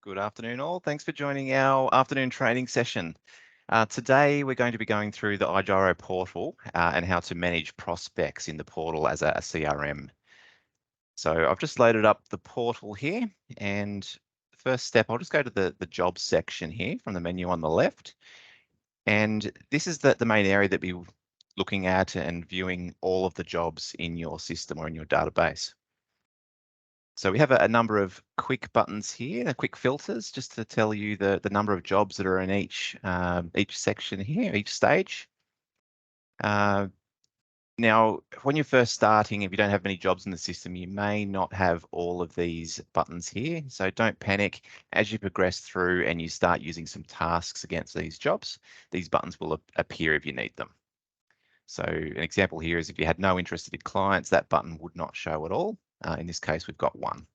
Good afternoon, all. Thanks for joining our afternoon training session. Today, we're going to be going through the iGyro portal and how to manage prospects in the portal as a CRM. So I've just loaded up the portal here, and the first step, I'll just go to the jobs section here from the menu on the left. And this is the main area that we'll be looking at and viewing all of the jobs in your system or in your database. So we have a number of quick buttons here, the quick filters, just to tell you the number of jobs that are in each section here, each stage. Now, when you're first starting, if you don't have many jobs in the system, you may not have all of these buttons here. So don't panic. As you progress through and you start using some tasks against these jobs, these buttons will appear if you need them. So an example here is if you had no interested clients, that button would not show at all. In this case, we've got one.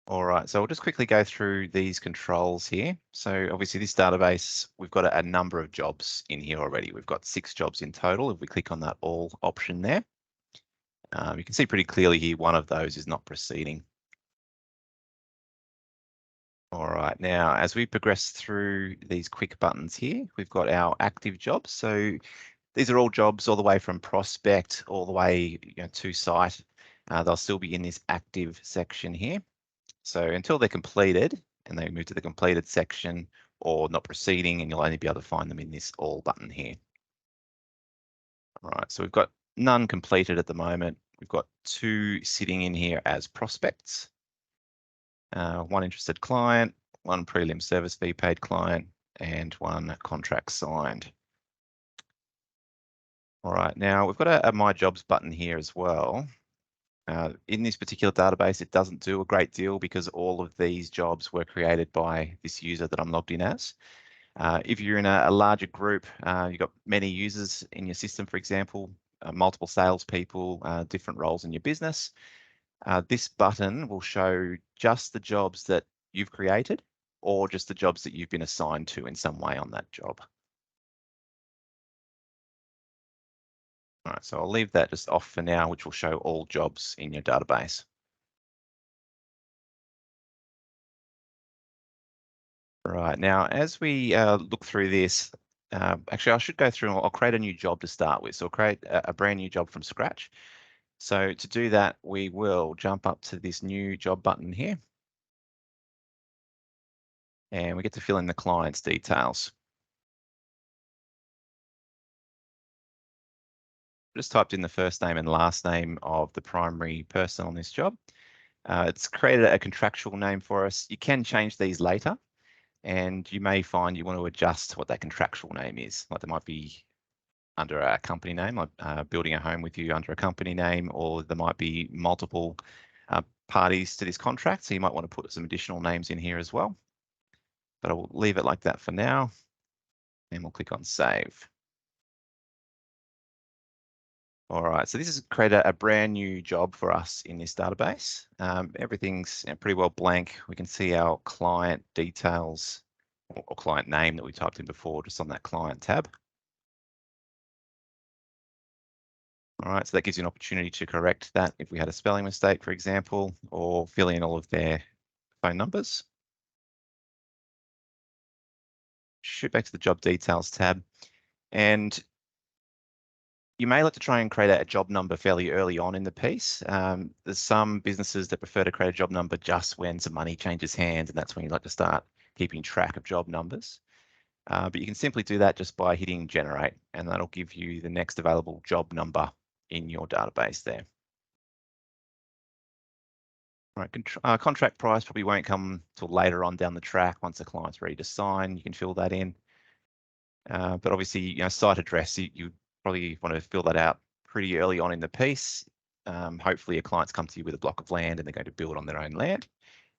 All right, so we'll just quickly go through these controls here. So obviously this database, we've got a number of jobs in here already. We've got 6 jobs in total. If we click on that all option there, you can see pretty clearly here, one of those is not proceeding. All right, now as we progress through these quick buttons here, we've got our active jobs. So these are all jobs all the way from prospect all the way to site. They'll still be in this active section here. So until they're completed and they move to the completed section or not proceeding, and you'll only be able to find them in this all button here. All right, so we've got none completed at the moment. We've got 2 sitting in here as prospects, 1 interested client, 1 prelim service fee paid client, and 1 contract signed. All right, now we've got a My Jobs button here as well. In this particular database, it doesn't do a great deal because all of these jobs were created by this user that I'm logged in as. If you're in a larger group, you've got many users in your system, for example, multiple salespeople, different roles in your business, this button will show just the jobs that you've created or just the jobs that you've been assigned to in some way on that job. All right, so I'll leave that just off for now, which will show all jobs in your database. Right, now as we look through this, actually I should go through and I'll create a new job to start with. So I'll create a brand new job from scratch. So to do that, we will jump up to this new job button here. And we get to fill in the client's details. Just typed in the first name and last name of the primary person on this job. It's created a contractual name for us. You can change these later, and you may find you want to adjust what that contractual name is. Like there might be under a company name, like building a home with you under a company name, or there might be multiple parties to this contract. So you might want to put some additional names in here as well. But I will leave it like that for now, and we'll click on save. All right, so this has created a brand new job for us in this database. Everything's pretty well blank. We can see our client details or client name that we typed in before just on that client tab. All right, so that gives you an opportunity to correct that if we had a spelling mistake, for example, or fill in all of their phone numbers. Shoot back to the job details tab, and you may like to try and create a job number fairly early on in the piece. There's some businesses that prefer to create a job number just when some money changes hands, and that's when you like to start keeping track of job numbers. But you can simply do that just by hitting generate, and that'll give you the next available job number in your database there. All right, contract price probably won't come till later on down the track. Once the client's ready to sign, you can fill that in. But obviously, site address, you probably want to fill that out pretty early on in the piece. Hopefully, your clients come to you with a block of land and they're going to build on their own land.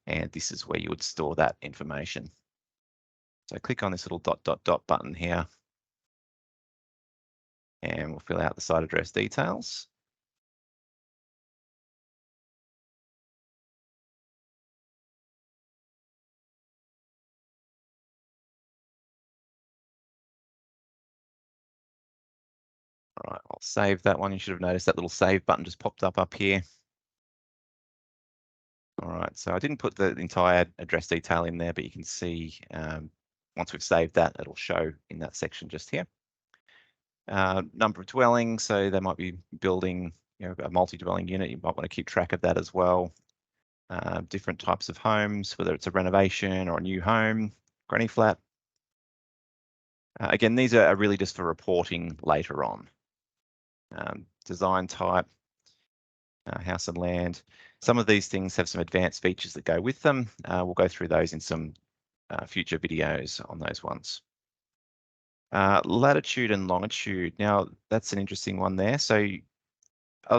And this is where you would store that information. So click on this little ... button here. And we'll fill out the site address details. All right, I'll save that one. You should have noticed that little save button just popped up here. All right, so I didn't put the entire address detail in there, but you can see once we've saved that, it'll show in that section just here. Number of dwellings, so they might be building a multi-dwelling unit. You might want to keep track of that as well. Different types of homes, whether it's a renovation or a new home, granny flat. Again, these are really just for reporting later on. Design type, house and land. Some of these things have some advanced features that go with them. We'll go through those in some future videos on those ones. Latitude and longitude. Now, that's an interesting one there. So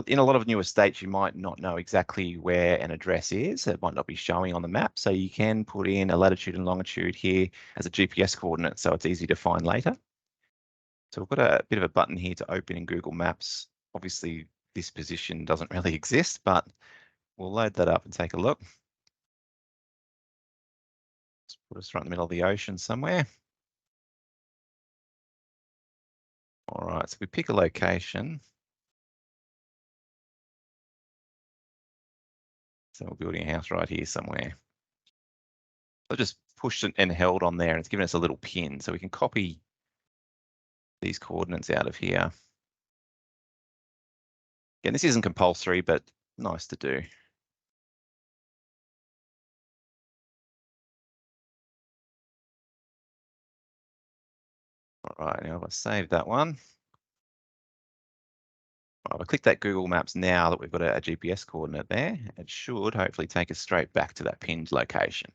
in a lot of new estates, you might not know exactly where an address is. It might not be showing on the map. So you can put in a latitude and longitude here as a GPS coordinate, so it's easy to find later. So we've got a bit of a button here to open in Google Maps. Obviously, this position doesn't really exist, but we'll load that up and take a look. Let's put us right in the middle of the ocean somewhere. All right, so we pick a location. So we're building a house right here somewhere. I'll just pushed it and held on there, and it's given us a little pin, so we can copy these coordinates out of here. Again, this isn't compulsory, but nice to do. All right, now I'll save that one. I'll click that Google Maps now that we've got a GPS coordinate there. It should hopefully take us straight back to that pinned location.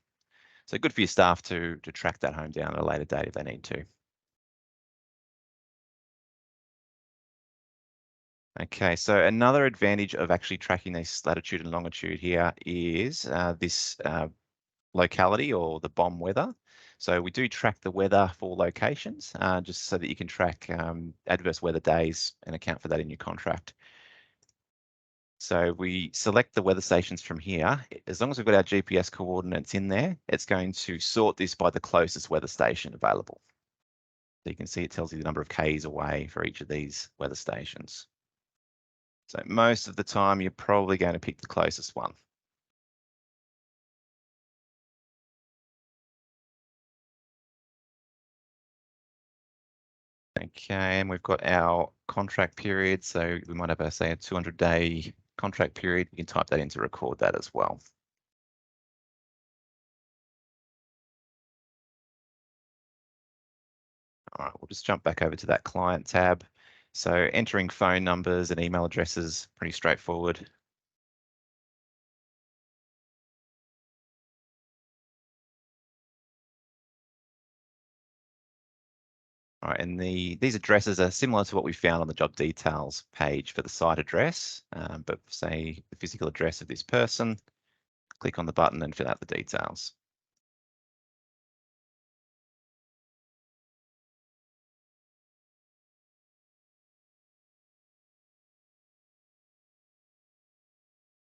So good for your staff to track that home down at a later date if they need to. Okay, so another advantage of actually tracking this latitude and longitude here is this locality or the BOM weather. So we do track the weather for locations just so that you can track adverse weather days and account for that in your contract. So we select the weather stations from here. As long as we've got our GPS coordinates in there, it's going to sort this by the closest weather station available. So you can see it tells you the number of Ks away for each of these weather stations. So most of the time, you're probably going to pick the closest one. Okay, and we've got our contract period. So we might have, say, a 200-day contract period. We can type that in to record that as well. All right, we'll just jump back over to that client tab. So entering phone numbers and email addresses, pretty straightforward. All right, and these addresses are similar to what we found on the job details page for the site address, but say the physical address of this person, click on the button and fill out the details.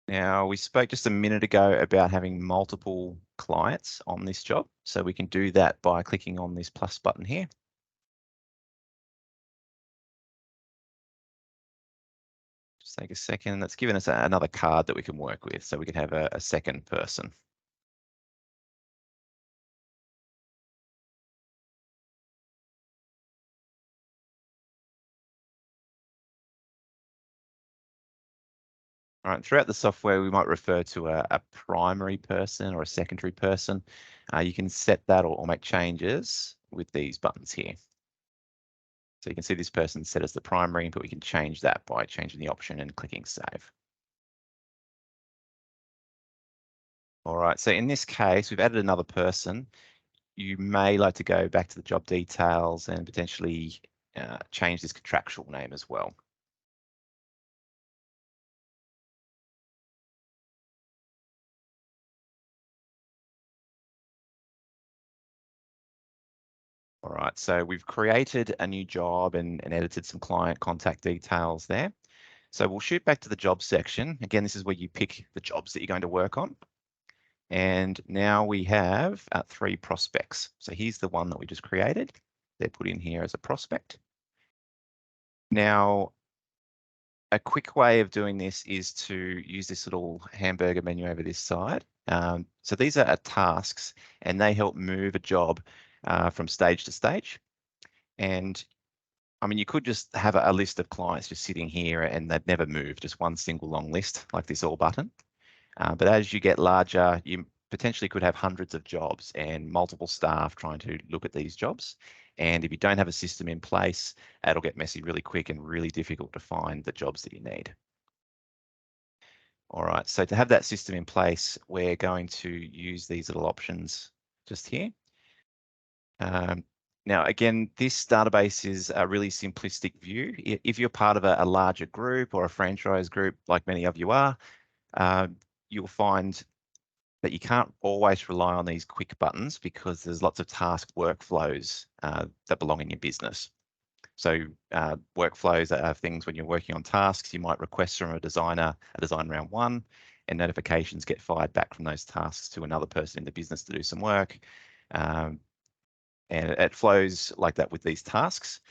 Now, we spoke just a minute ago about having multiple clients on this job. So we can do that by clicking on this plus button here. Just take a second. That's given us another card that we can work with. So we can have a second person. All right, throughout the software, we might refer to a primary person or a secondary person. You can set that or make changes with these buttons here. So you can see this person set as the primary, but we can change that by changing the option and clicking save. All right, so in this case, we've added another person. You may like to go back to the job details and potentially change this contractual name as well. All right, so we've created a new job and edited some client contact details there. So we'll shoot back to the job section. Again, this is where you pick the jobs that you're going to work on. And now we have 3 prospects. So here's the one that we just created. They're put in here as a prospect. Now, a quick way of doing this is to use this little hamburger menu over this side. So these are tasks, and they help move a job from stage to stage. And I mean, you could just have a list of clients just sitting here and they'd never move, just one single long list like this all button. But as you get larger, you potentially could have hundreds of jobs and multiple staff trying to look at these jobs. And if you don't have a system in place, it'll get messy really quick and really difficult to find the jobs that you need. All right, so to have that system in place, we're going to use these little options just here. Now, again, this database is a really simplistic view. If you're part of a larger group or a franchise group, like many of you are, you'll find that you can't always rely on these quick buttons because there's lots of task workflows that belong in your business. So workflows are things when you're working on tasks, you might request from a design round one, and notifications get fired back from those tasks to another person in the business to do some work. And it flows like that with these tasks.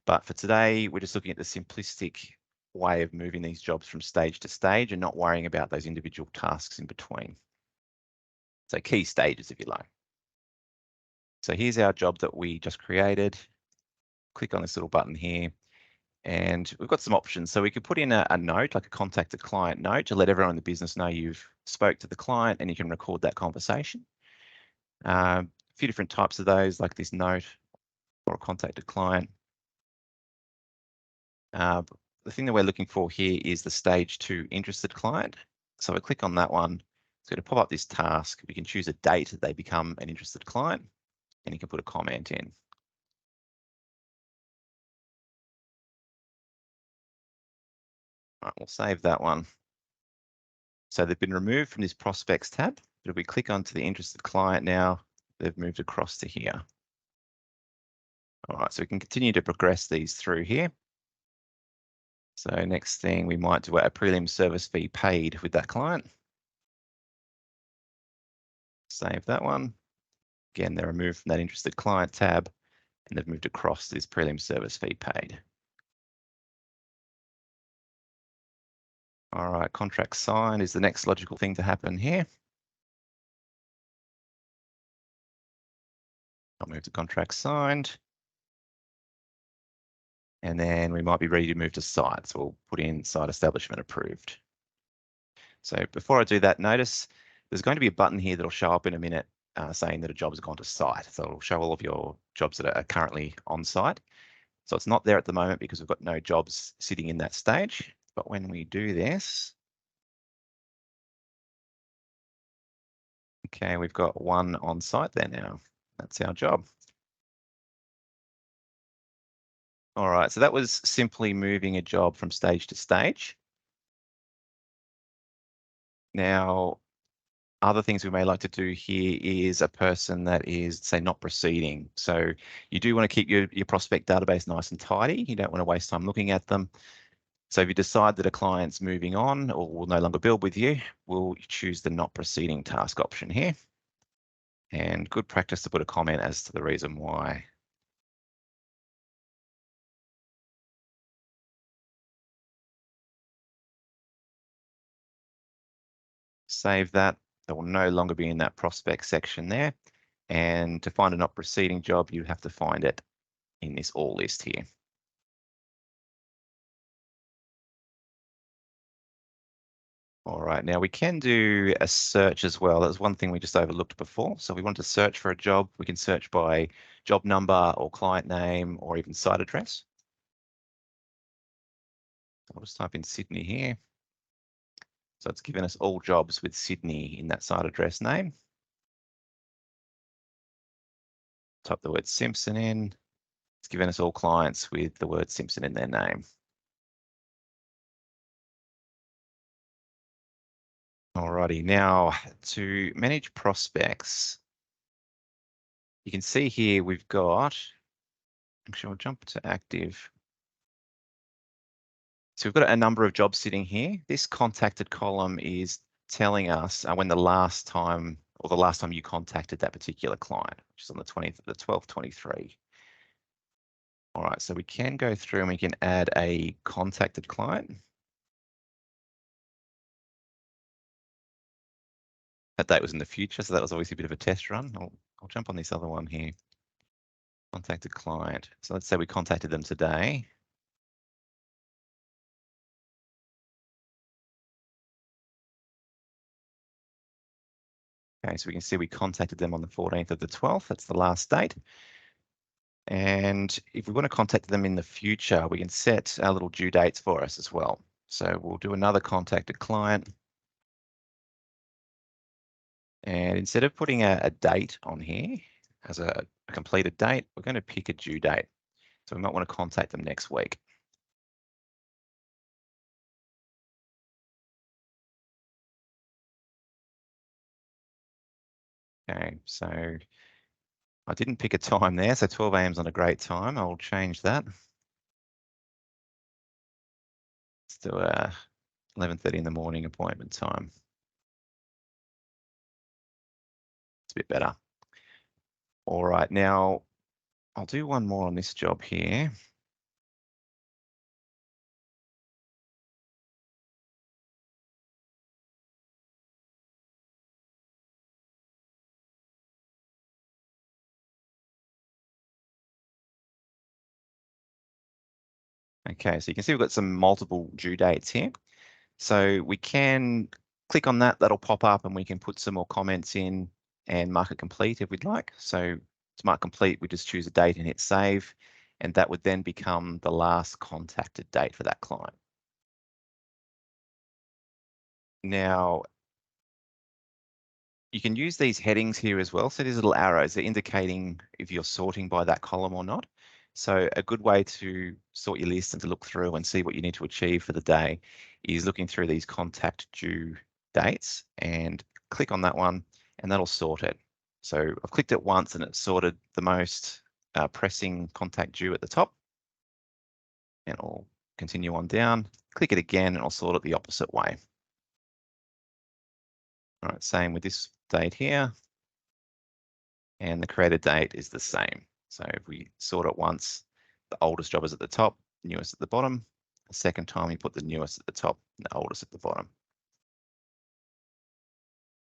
But for today, we're just looking at the simplistic way of moving these jobs from stage to stage and not worrying about those individual tasks in between. So key stages, if you like. So here's our job that we just created. Click on this little button here, and we've got some options. So we could put in a note, like a contacted client note, to let everyone in the business know you've spoke to the client, and you can record that conversation. A few different types of those, like this note or a contacted client. The thing that we're looking for here is the stage 2 interested client. So we click on that one. It's going to pop up this task. We can choose a date that they become an interested client, and you can put a comment in. All right, we'll save that one. So they've been removed from this prospects tab. But if we click onto the interested client now, they've moved across to here. All right, so we can continue to progress these through here. So next thing, we might do a prelim service fee paid with that client. Save that one. Again, they're removed from that interested client tab, and they've moved across to this prelim service fee paid. All right, contract signed is the next logical thing to happen here. I'll move to contract signed. And then we might be ready to move to site. So we'll put in site establishment approved. So before I do that, notice there's going to be a button here that'll show up in a minute saying that a job has gone to site. So it'll show all of your jobs that are currently on site. So it's not there at the moment because we've got no jobs sitting in that stage. But when we do this, okay, we've got one on site there now. That's our job. All right, so that was simply moving a job from stage to stage. Now, other things we may like to do here is a person that is, say, not proceeding. So you do want to keep your prospect database nice and tidy. You don't want to waste time looking at them. So if you decide that a client's moving on or will no longer build with you, we'll choose the not proceeding task option here. And good practice to put a comment as to the reason why. Save that. That will no longer be in that prospect section there. And to find a not proceeding job, you have to find it in this all list here. All right, now we can do a search as well. That's one thing we just overlooked before. So if we want to search for a job, we can search by job number or client name or even site address. I'll just type in Sydney here. So it's given us all jobs with Sydney in that site address name. Type the word Simpson in. It's given us all clients with the word Simpson in their name. Alrighty, now to manage prospects, you can see here we've got, actually I'll jump to active. So we've got a number of jobs sitting here. This contacted column is telling us when the last time you contacted that particular client, which is on the 20th of the 12th, 23. All right, so we can go through and we can add a contacted client. That date was in the future, so that was obviously a bit of a test run. I'll jump on this other one here. Contact a client. So let's say we contacted them today. Okay, so we can see we contacted them on the 14th of the 12th. That's the last date. And if we want to contact them in the future, we can set our little due dates for us as well. So we'll do another contact a client. And instead of putting a date on here as a completed date, we're going to pick a due date. So we might want to contact them next week. Okay, so I didn't pick a time there, so 12 a.m. is not a great time. I'll change that. Let's do a 11:30 in the morning appointment time. It's a bit better. All right, now I'll do one more on this job here. Okay, so you can see we've got some multiple due dates here. So we can click on that, that'll pop up and we can put some more comments in and mark it complete if we'd like. So to mark complete, we just choose a date and hit save, and that would then become the last contacted date for that client. Now, you can use these headings here as well. So these little arrows are indicating if you're sorting by that column or not. So a good way to sort your list and to look through and see what you need to achieve for the day is looking through these contact due dates and click on that one and that'll sort it. So I've clicked it once and it sorted the most pressing contact due at the top, and I'll continue on down, click it again and I'll sort it the opposite way. All right, same with this date here. And the created date is the same. So if we sort it once, the oldest job is at the top, newest at the bottom. The second time we put the newest at the top and the oldest at the bottom.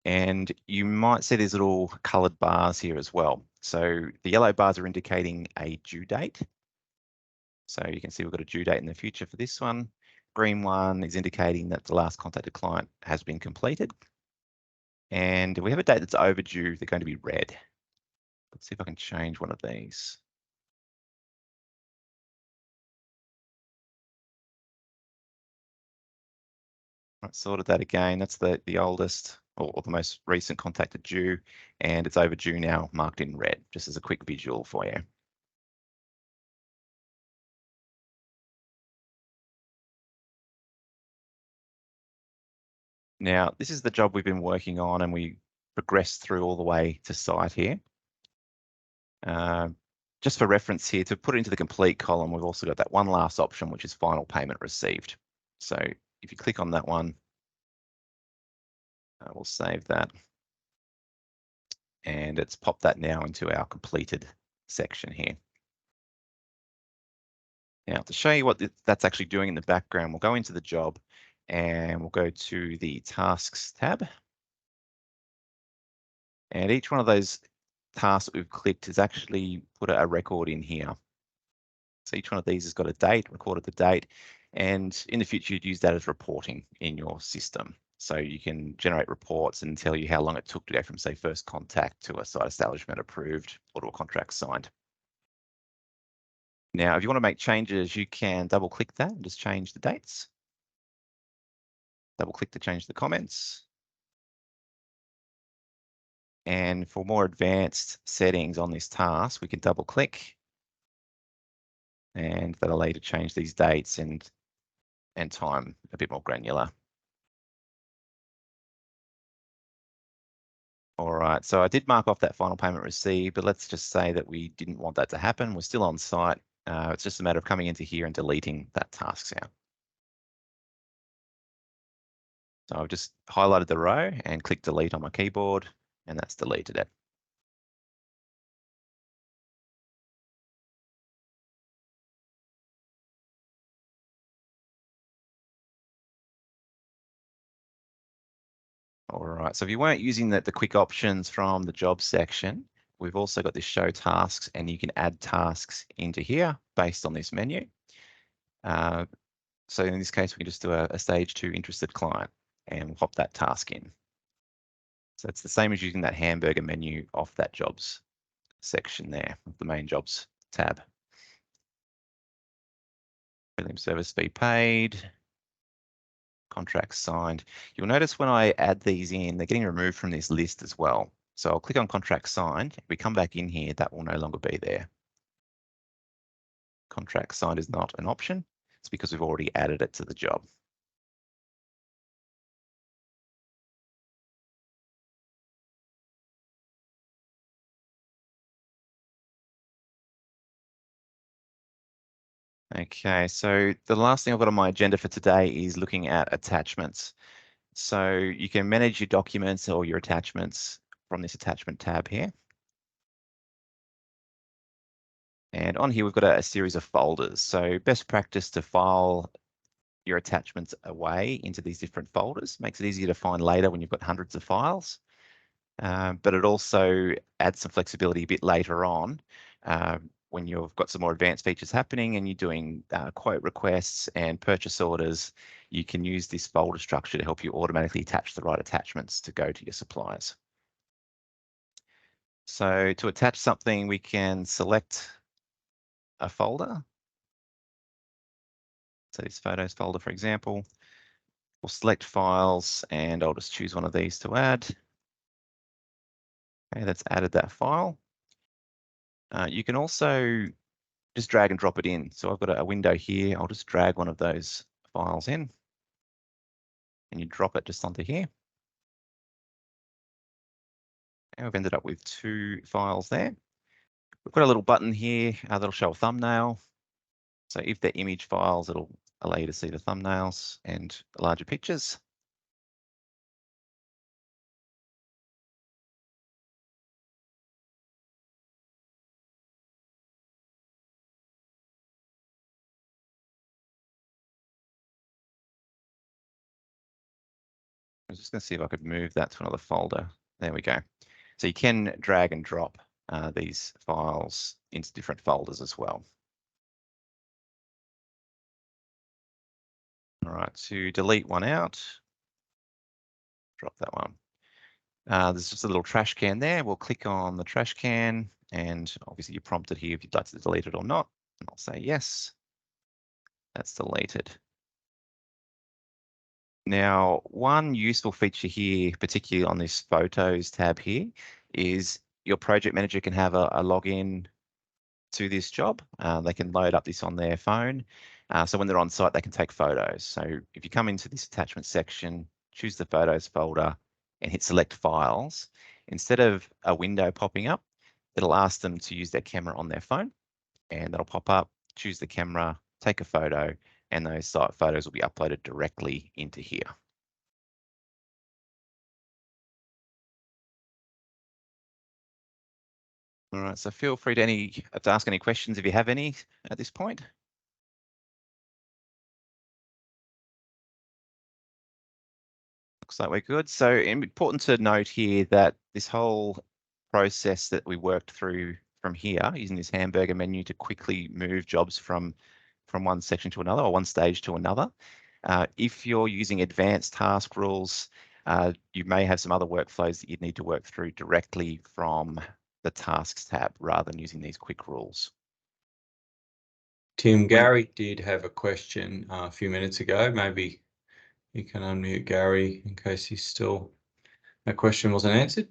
And you might see these little colored bars here as well. So the yellow bars are indicating a due date. So you can see we've got a due date in the future for this one. Green one is indicating that the last contacted client has been completed. And we have a date that's overdue, they're going to be red. Let's see if I can change one of these. Right, sorted that again. That's the oldest or the most recent contacted due, and it's overdue now, marked in red, just as a quick visual for you. Now, this is the job we've been working on, and we progressed through all the way to site here. Just for reference here, to put it into the complete column, we've also got that one last option, which is final payment received. So if you click on that one, we'll save that. And it's popped that now into our completed section here. Now, to show you what that's actually doing in the background, we'll go into the job and we'll go to the tasks tab. And each one of those tasks that we've clicked has actually put a record in here. So each one of these has got a date, recorded the date, and in the future, you'd use that as reporting in your system. So you can generate reports and tell you how long it took to go from, say, first contact to a site establishment approved or to a contract signed. Now, if you want to make changes, you can double click that and just change the dates. Double click to change the comments. And for more advanced settings on this task, we can double click and that'll allow you to change these dates and time a bit more granular. All right, so I did mark off that final payment received, but let's just say that we didn't want that to happen. We're still on site. It's just a matter of coming into here and deleting that tasks out. So I've just highlighted the row and clicked delete on my keyboard, and that's deleted it. All right, so if you weren't using the quick options from the job section, we've also got this show tasks, and you can add tasks into here based on this menu. So in this case, we can just do a stage 2 interested client and we'll pop that task in. So it's the same as using that hamburger menu off that jobs section there, the main jobs tab. Premium service fee paid, contracts signed. You'll notice when I add these in, they're getting removed from this list as well. So I'll click on contract signed. If we come back in here, that will no longer be there. Contract signed is not an option. It's because we've already added it to the job. Okay, so the last thing I've got on my agenda for today is looking at attachments. So you can manage your documents or your attachments from this attachment tab here. And on here, we've got a series of folders. So best practice to file your attachments away into these different folders. Makes it easier to find later when you've got hundreds of files. But it also adds some flexibility a bit later on when you've got some more advanced features happening and you're doing quote requests and purchase orders. You can use this folder structure to help you automatically attach the right attachments to go to your suppliers. So to attach something, we can select a folder. So this photos folder, for example, we'll select files and I'll just choose one of these to add. Okay, that's added that file. You can also just drag and drop it in. So I've got a window here. I'll just drag one of those files in and you drop it just onto here. And we've ended up with 2 files there. We've got a little button here that'll show a thumbnail. So if they're image files, it'll allow you to see the thumbnails and larger pictures. I was just going to see if I could move that to another folder. There we go. So you can drag and drop these files into different folders as well. All right, to delete one out, drop that one. There's just a little trash can there. We'll click on the trash can and obviously you're prompted here if you'd like to delete it or not. And I'll say yes, that's deleted. Now, one useful feature here, particularly on this Photos tab here, is your project manager can have a login to this job. They can load up this on their phone. So when they're on site, they can take photos. So if you come into this attachment section, choose the Photos folder and hit Select Files, instead of a window popping up, it'll ask them to use their camera on their phone and that'll pop up, choose the camera, take a photo, and those site photos will be uploaded directly into here. All right, so feel free to ask any questions if you have any at this point. Looks like we're good. So important to note here that this whole process that we worked through from here, using this hamburger menu to quickly move jobs from one section to another or one stage to another. If you're using advanced task rules, you may have some other workflows that you'd need to work through directly from the tasks tab rather than using these quick rules. Tim, Gary did have a question a few minutes ago. Maybe you can unmute Gary in case that question wasn't answered.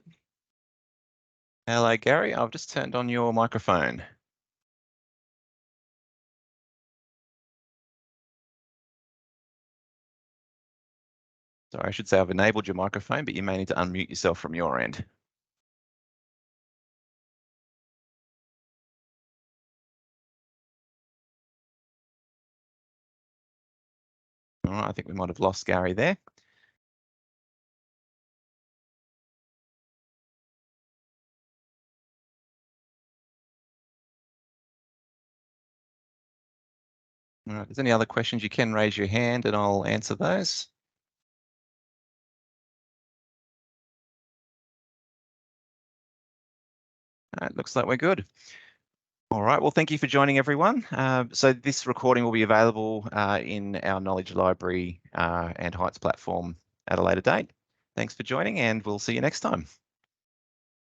Hello, Gary. I've just turned on your microphone. Sorry, I should say I've enabled your microphone, but you may need to unmute yourself from your end. All right, I think we might have lost Gary there. All right, if there's any other questions, you can raise your hand and I'll answer those. Looks like we're good. All right, well, thank you for joining, everyone. So this recording will be available in our Knowledge Library and Heights platform at a later date. Thanks for joining, and we'll see you next time.